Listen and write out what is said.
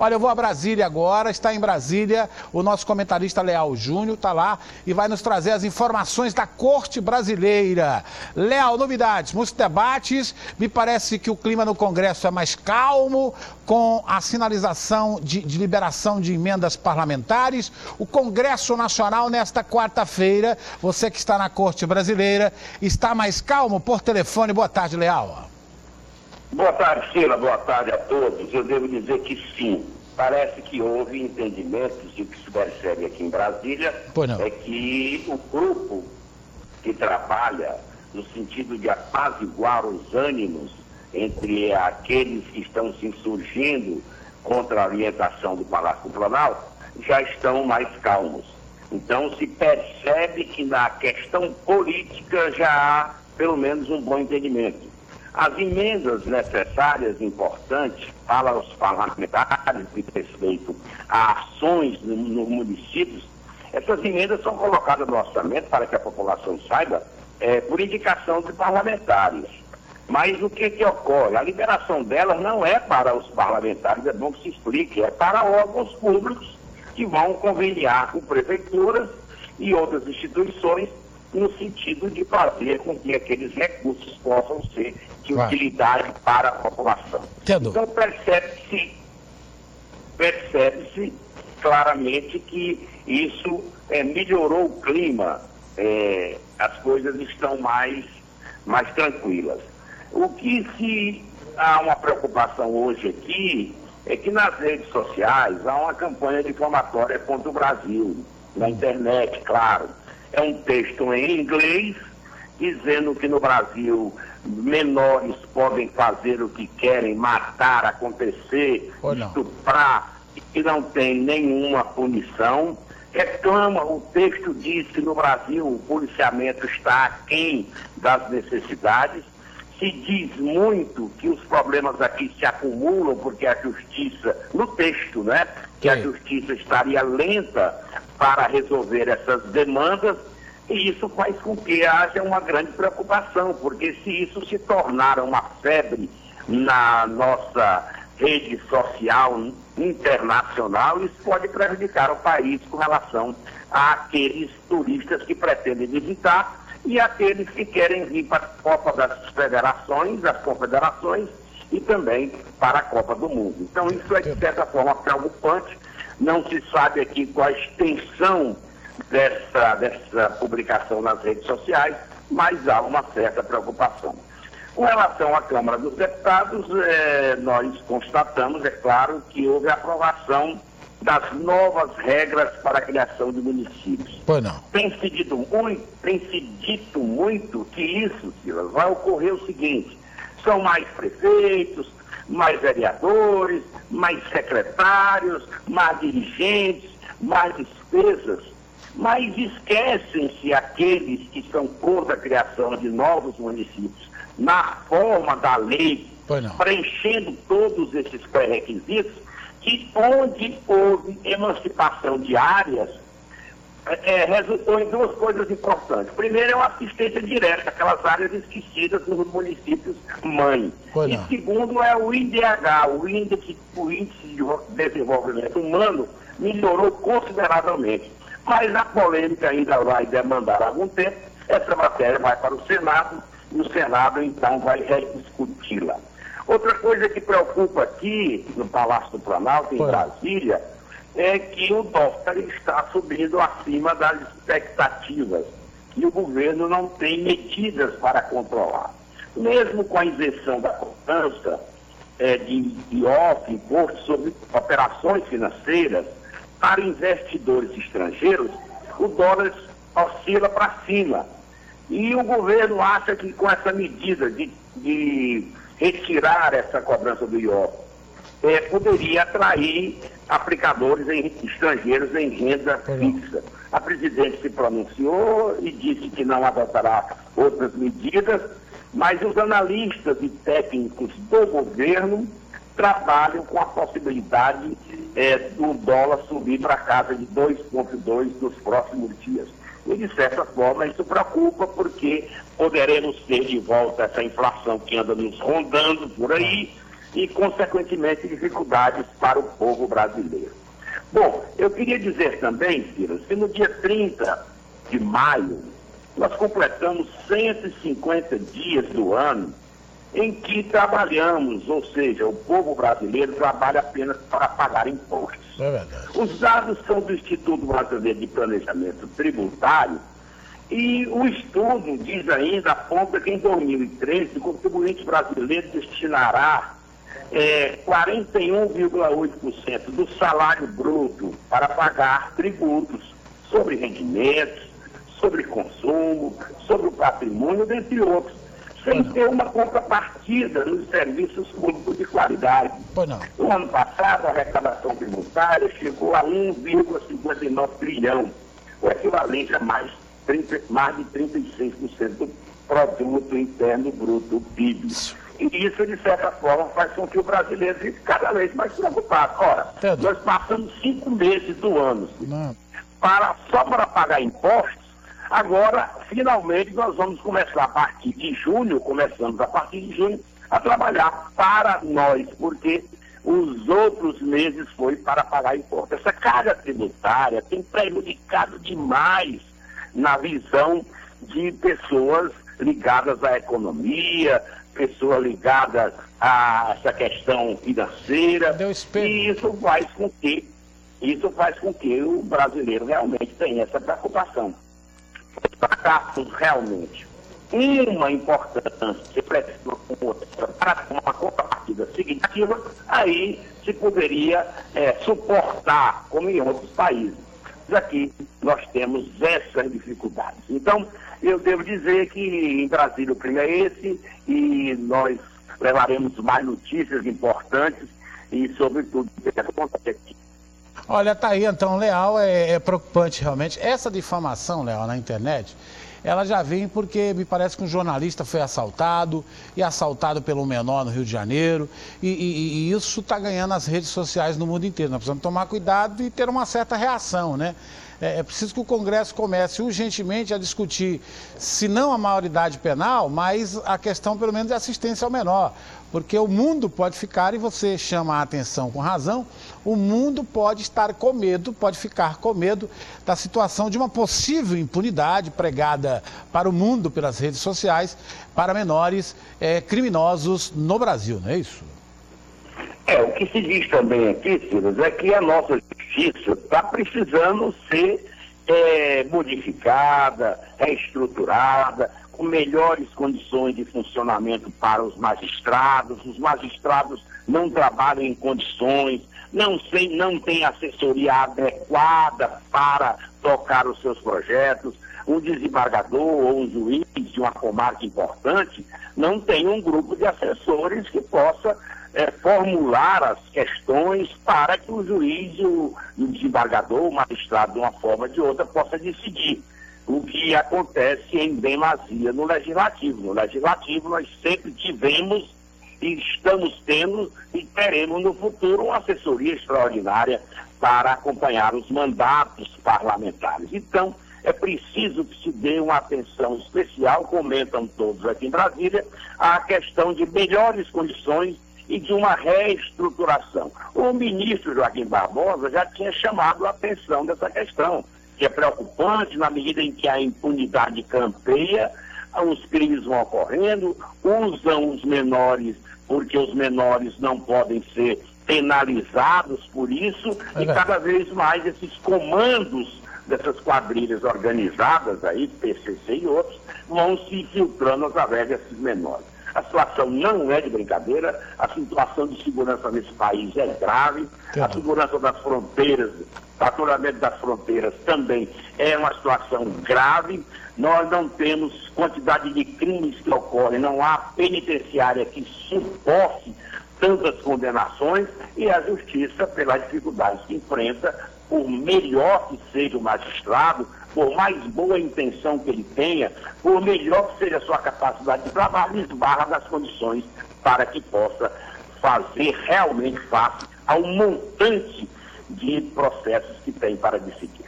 Olha, eu vou a Brasília agora, está em Brasília o nosso comentarista Leal Júnior, está lá e vai nos trazer as informações da Corte Brasileira. Leal, novidades, muitos debates, me parece que o clima no Congresso é mais calmo, com a sinalização de liberação de emendas parlamentares. O Congresso Nacional, nesta quarta-feira, você que está na Corte Brasileira, está mais calmo por telefone. Boa tarde, Leal. Boa tarde, Sheila. Boa tarde a todos. Eu devo dizer que sim. Parece que houve entendimentos, e o que se percebe aqui em Brasília é que o grupo que trabalha no sentido de apaziguar os ânimos entre aqueles que estão se insurgindo contra a orientação do Palácio do Planalto já estão mais calmos. Então se percebe que na questão política já há pelo menos um bom entendimento. As emendas necessárias, importantes para os parlamentares de respeito a ações nos municípios, essas emendas são colocadas no orçamento para que a população saiba, por indicação de parlamentares. Mas o que ocorre? A liberação delas não é para os parlamentares, é bom que se explique, é para órgãos públicos que vão conveniar com prefeituras e outras instituições no sentido de fazer com que aqueles recursos possam ser de utilidade para a população. Entendo. Então percebe-se claramente que isso melhorou o clima, as coisas estão mais tranquilas. O que há uma preocupação hoje aqui é que nas redes sociais há uma campanha difamatória contra o Brasil, na internet, claro. É um texto em inglês dizendo que no Brasil menores podem fazer o que querem, matar, acontecer, estuprar, e que não tem nenhuma punição. Reclama, o texto diz que no Brasil o policiamento está aquém das necessidades. Se diz muito que os problemas aqui se acumulam porque a justiça, no texto, né? Que a justiça estaria lenta para resolver essas demandas, e isso faz com que haja uma grande preocupação, porque se isso se tornar uma febre na nossa rede social internacional, isso pode prejudicar o país com relação àqueles turistas que pretendem visitar e aqueles que querem vir para a Copa das Federações, das Confederações e também para a Copa do Mundo. Então isso é de certa forma preocupante. Não se sabe aqui qual a extensão dessa publicação nas redes sociais, mas há uma certa preocupação. Com relação à Câmara dos Deputados, nós constatamos, é claro, que houve a aprovação das novas regras para a criação de municípios. Tem se dito muito que isso, Silas, vai ocorrer o seguinte: são mais prefeitos, mais vereadores, mais secretários, mais dirigentes, mais despesas, mas esquecem-se aqueles que são contra a criação de novos municípios na forma da lei, preenchendo todos esses pré-requisitos, que onde houve emancipação de áreas, resultou em duas coisas importantes. Primeiro é uma assistência direta, aquelas áreas esquecidas nos municípios mãe. E segundo é o IDH, o Índice de Desenvolvimento Humano, melhorou consideravelmente. Mas a polêmica ainda vai demandar algum tempo. Essa matéria vai para o Senado e o Senado então vai rediscuti-la. Outra coisa que preocupa aqui no Palácio do Planalto, em Brasília, é que o dólar está subindo acima das expectativas e o governo não tem medidas para controlar. Mesmo com a isenção da cobrança de IOF, imposto sobre operações financeiras, para investidores estrangeiros, o dólar oscila para cima. E o governo acha que com essa medida de retirar essa cobrança do IOF, poderia atrair aplicadores estrangeiros em renda fixa. A presidente se pronunciou e disse que não adotará outras medidas, mas os analistas e técnicos do governo trabalham com a possibilidade do dólar subir para casa de 2,2 nos próximos dias. E, de certa forma, isso preocupa, porque poderemos ter de volta essa inflação que anda nos rondando por aí, e, consequentemente, dificuldades para o povo brasileiro. Bom, eu queria dizer também, Ciro, que no dia 30 de maio, nós completamos 150 dias do ano em que trabalhamos, ou seja, o povo brasileiro trabalha apenas para pagar impostos. É verdade. Os dados são do Instituto Brasileiro de Planejamento Tributário e o estudo diz ainda, aponta que em 2013 o contribuinte brasileiro destinará 41,8% do salário bruto para pagar tributos sobre rendimentos, sobre consumo, sobre o patrimônio, dentre outros, sem ter uma contrapartida nos serviços públicos de qualidade. No ano passado, a arrecadação tributária chegou a 1,59 trilhão, o equivalente a mais de 36% do produto interno bruto, do PIB. E isso, de certa forma, faz com que o brasileiro fique cada vez mais preocupado. Ora, nós passamos 5 meses do ano só para pagar impostos. Agora, finalmente, nós vamos começar a partir de junho, a trabalhar para nós, porque os outros meses foi para pagar imposto. Essa carga tributária tem prejudicado demais na visão de pessoas ligadas à economia, pessoas ligadas a essa questão financeira, e isso faz com que o brasileiro realmente tenha essa preocupação. Tratarmos realmente uma importância para uma contrapartida significativa, aí se poderia suportar, como em outros países. Aqui nós temos essas dificuldades. Então, eu devo dizer que em Brasília o clima é esse e nós levaremos mais notícias importantes e, sobretudo, o que acontece aqui. Olha, tá aí então, Leal, é preocupante realmente. Essa difamação, Leal, na internet, ela já vem porque me parece que um jornalista foi assaltado pelo menor no Rio de Janeiro e isso está ganhando as redes sociais no mundo inteiro. Nós precisamos tomar cuidado e ter uma certa reação, né? É preciso que o Congresso comece urgentemente a discutir, se não a maioridade penal, mas a questão pelo menos de assistência ao menor. Porque o mundo pode ficar, e você chama a atenção com razão, o mundo pode ficar com medo da situação de uma possível impunidade pregada para o mundo pelas redes sociais para menores criminosos no Brasil, não é isso? O que se diz também aqui, Ciro, é que a nossa justiça está precisando ser modificada, reestruturada, com melhores condições de funcionamento para os magistrados. Os magistrados não trabalham em condições, não têm assessoria adequada para tocar os seus projetos. Um desembargador ou um juiz de uma comarca importante não tem um grupo de assessores que possa formular as questões para que o juiz, o desembargador, o magistrado, de uma forma ou de outra, possa decidir. O que acontece em demasia no Legislativo. No Legislativo nós sempre tivemos e estamos tendo e teremos no futuro uma assessoria extraordinária para acompanhar os mandatos parlamentares. Então, é preciso que se dê uma atenção especial, comentam todos aqui em Brasília, à questão de melhores condições e de uma reestruturação. O ministro Joaquim Barbosa já tinha chamado a atenção dessa questão, que é preocupante na medida em que a impunidade campeia, os crimes vão ocorrendo, usam os menores porque os menores não podem ser penalizados por isso, e cada vez mais esses comandos dessas quadrilhas organizadas aí, PCC e outros, vão se filtrando através desses menores. A situação não é de brincadeira, a situação de segurança nesse país é grave, a segurança das fronteiras, o faturamento das fronteiras também é uma situação grave. Nós não temos quantidade de crimes que ocorrem, não há penitenciária que suporte tantas condenações e a justiça, pelas dificuldades que enfrenta, por melhor que seja o magistrado, por mais boa intenção que ele tenha, por melhor que seja a sua capacidade de trabalho, esbarra das condições para que possa fazer realmente face ao montante de processos que tem para decidir.